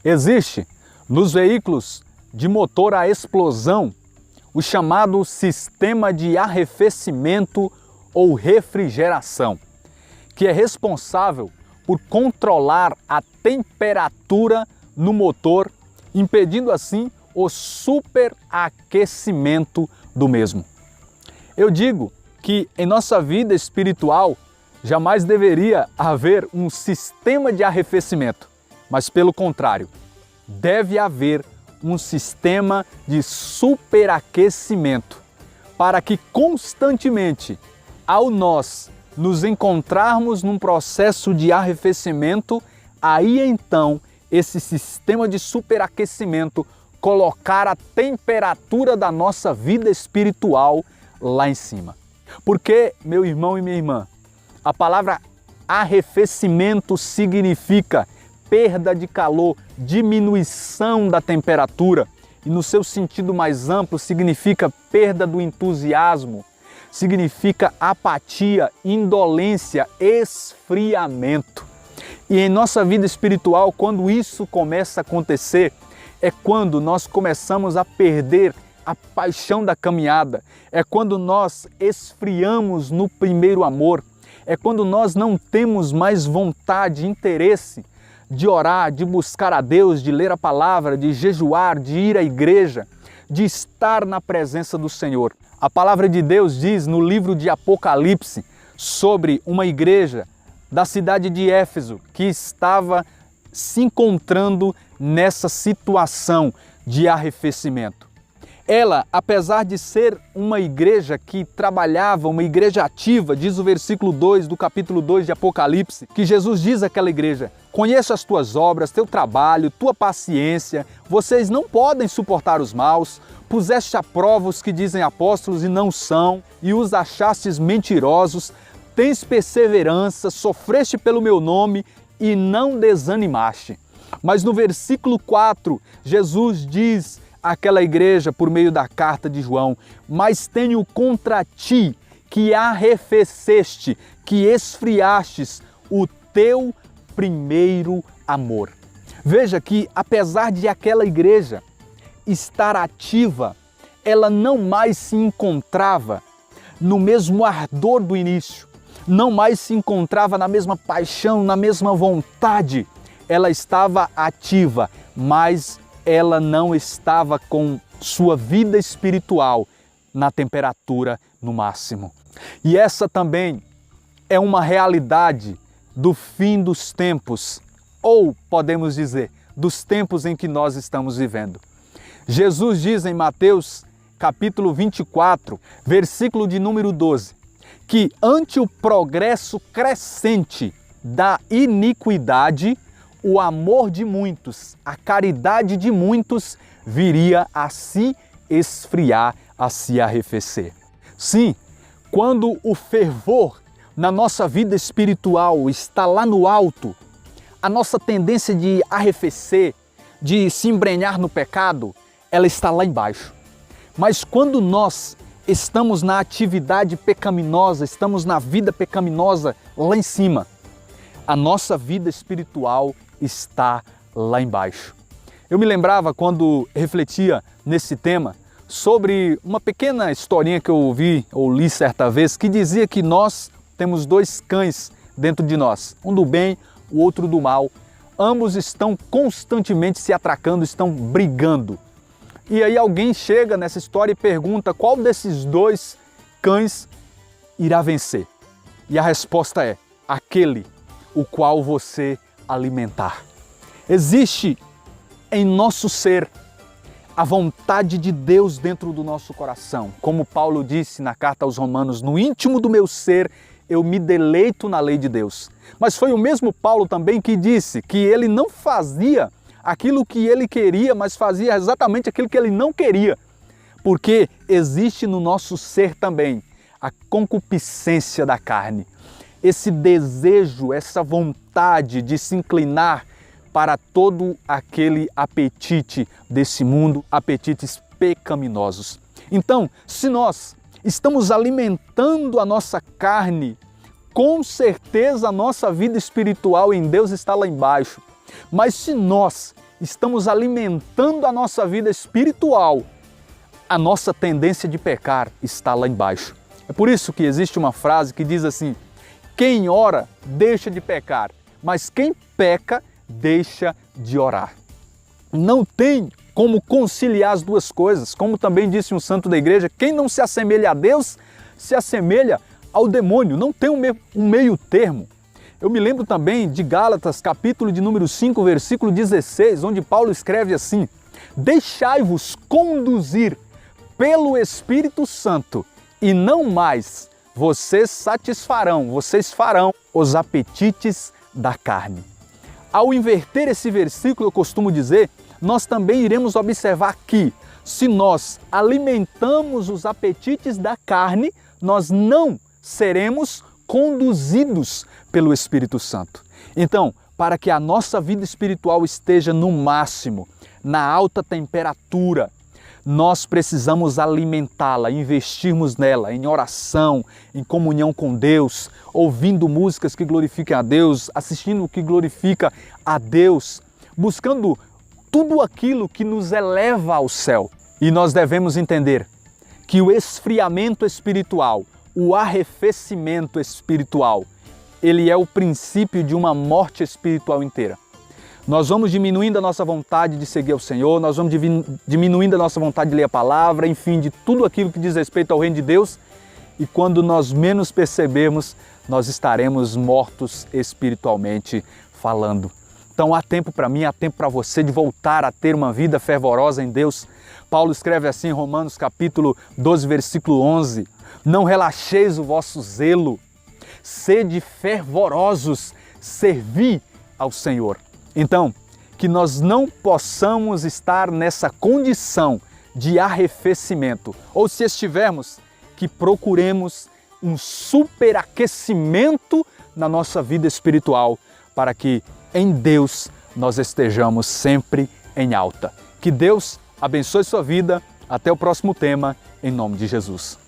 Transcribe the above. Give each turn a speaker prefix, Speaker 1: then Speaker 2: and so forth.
Speaker 1: Existe nos veículos de motor a explosão o chamado sistema de arrefecimento ou refrigeração, que é responsável por controlar a temperatura no motor, impedindo assim o superaquecimento do mesmo. Eu digo que em nossa vida espiritual jamais deveria haver um sistema de arrefecimento, mas pelo contrário, deve haver um sistema de superaquecimento, para que constantemente, ao nós nos encontrarmos num processo de arrefecimento, aí então esse sistema de superaquecimento colocar a temperatura da nossa vida espiritual lá em cima. Porque, meu irmão e minha irmã, a palavra arrefecimento significa perda de calor, diminuição da temperatura, e no seu sentido mais amplo significa perda do entusiasmo, significa apatia, indolência, esfriamento. E em nossa vida espiritual, quando isso começa a acontecer, é quando nós começamos a perder a paixão da caminhada, é quando nós esfriamos no primeiro amor, é quando nós não temos mais vontade, interesse de orar, de buscar a Deus, de ler a palavra, de jejuar, de ir à igreja, de estar na presença do Senhor. A palavra de Deus diz no livro de Apocalipse sobre uma igreja da cidade de Éfeso que estava se encontrando nessa situação de arrefecimento. Ela, apesar de ser uma igreja que trabalhava, uma igreja ativa, diz o versículo 2 do capítulo 2 de Apocalipse, que Jesus diz àquela igreja: conheço as tuas obras, teu trabalho, tua paciência, vocês não podem suportar os maus, puseste à prova os que dizem apóstolos e não são, e os achastes mentirosos, tens perseverança, sofreste pelo meu nome e não desanimaste. Mas no versículo 4, Jesus diz àquela igreja por meio da carta de João: mas tenho contra ti que arrefeceste, que esfriastes o teu primeiro amor. Veja que apesar de aquela igreja estar ativa, ela não mais se encontrava no mesmo ardor do início, não mais se encontrava na mesma paixão, na mesma vontade. Ela estava ativa, mas ela não estava com sua vida espiritual na temperatura no máximo. E essa também é uma realidade do fim dos tempos, ou podemos dizer, dos tempos em que nós estamos vivendo. Jesus diz em Mateus capítulo 24, versículo de número 12, que ante o progresso crescente da iniquidade, o amor de muitos, a caridade de muitos viria a se esfriar, a se arrefecer. Sim, quando o fervor na nossa vida espiritual está lá no alto, a nossa tendência de arrefecer, de se embrenhar no pecado, ela está lá embaixo. Mas quando nós estamos na atividade pecaminosa, estamos na vida pecaminosa lá em cima, a nossa vida espiritual está lá embaixo. Eu me lembrava quando refletia nesse tema sobre uma pequena historinha que eu ouvi ou li certa vez que dizia que nós temos dois cães dentro de nós, um do bem, o outro do mal. Ambos estão constantemente se atracando, estão brigando. E aí alguém chega nessa história e pergunta qual desses dois cães irá vencer. E a resposta é: aquele o qual você alimentar. Existe em nosso ser a vontade de Deus dentro do nosso coração. Como Paulo disse na carta aos Romanos: no íntimo do meu ser eu me deleito na lei de Deus. Mas foi o mesmo Paulo também que disse que ele não fazia aquilo que ele queria, mas fazia exatamente aquilo que ele não queria. Porque existe no nosso ser também a concupiscência da carne. Esse desejo, essa vontade de se inclinar para todo aquele apetite desse mundo, apetites pecaminosos. Então, se nós estamos alimentando a nossa carne, com certeza a nossa vida espiritual em Deus está lá embaixo. Mas se nós estamos alimentando a nossa vida espiritual, a nossa tendência de pecar está lá embaixo. É por isso que existe uma frase que diz assim: quem ora deixa de pecar, mas quem peca deixa de orar. Não tem como conciliar as duas coisas. Como também disse um santo da igreja, quem não se assemelha a Deus se assemelha ao demônio. Não tem um meio termo. Eu me lembro também de Gálatas, capítulo de número 5, versículo 16, onde Paulo escreve assim: deixai-vos conduzir pelo Espírito Santo, e não mais vocês farão os apetites da carne. Ao inverter esse versículo, eu costumo dizer, nós também iremos observar que, se nós alimentamos os apetites da carne, nós não seremos conduzidos pelo Espírito Santo. Então, para que a nossa vida espiritual esteja no máximo, na alta temperatura, nós precisamos alimentá-la, investirmos nela em oração, em comunhão com Deus, ouvindo músicas que glorifiquem a Deus, assistindo o que glorifica a Deus, buscando tudo aquilo que nos eleva ao céu. E nós devemos entender que o esfriamento espiritual, o arrefecimento espiritual, ele é o princípio de uma morte espiritual inteira. Nós vamos diminuindo a nossa vontade de seguir ao Senhor, nós vamos diminuindo a nossa vontade de ler a palavra, enfim, de tudo aquilo que diz respeito ao reino de Deus. E quando nós menos percebermos, nós estaremos mortos espiritualmente falando. Então há tempo para mim, há tempo para você de voltar a ter uma vida fervorosa em Deus. Paulo escreve assim em Romanos capítulo 12, versículo 11: não relaxeis o vosso zelo, sede fervorosos, servi ao Senhor. Então, que nós não possamos estar nessa condição de arrefecimento, ou se estivermos, que procuremos um superaquecimento na nossa vida espiritual, para que em Deus nós estejamos sempre em alta. Que Deus abençoe sua vida. Até o próximo tema, em nome de Jesus.